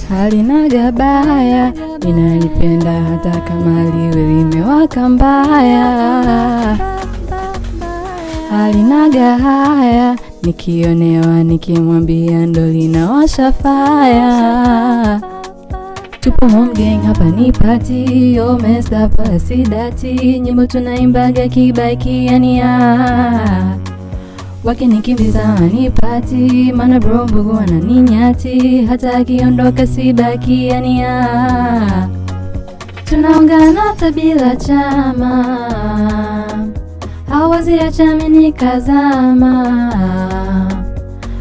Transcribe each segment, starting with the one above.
Halinaga baya, ninalipenda hata kama liwe limewaka mbaya. Halinaga haya, nikionewa nikimwambia ndo linawasha fire. Tupo home gang hapa ni party, yo messed up asidati. Nyimbo tunaimbaga kibaikiania, wakinikimbiza wanipati, mana bro mbugu wananinyati. Hata akiondoka sibakiania, tunaungana hata bila chama. Hawezi acha mimi nikazama,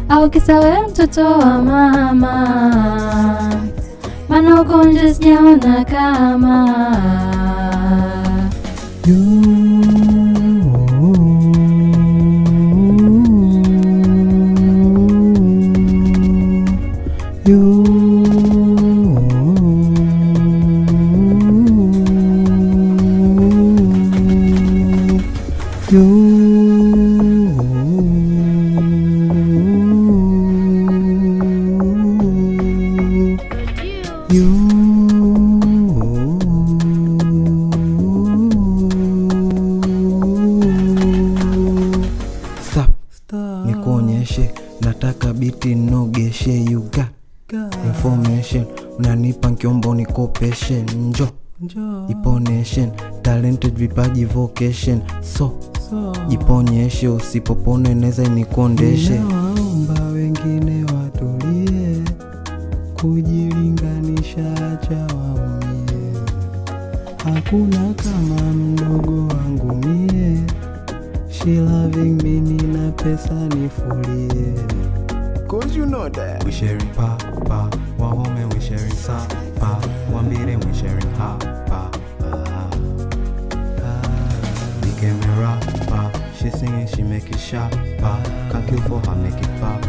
au kisa wewe mtoto wa mama, mana uko nje sijaona kama Nikuonyeshe, nataka biti nogeshe. You got information, unanipa nkiombo nikopeshe. Njo iponeshen, talented vipaji vocation. So jiponyeshe, usipopone neza inikondeshe. Ninawaomba wengine watulie, kujilinganisha acha waumie. Hakuna kama mdogo wangu mie, she loving me, nina pesa nifulie. Cause you know that We sharing pa, wahome we sharing sa, pa, wambire we sharing ha, pa, became a rapper, she singing, she make it sharp, pa, can't kill for her, make it pa.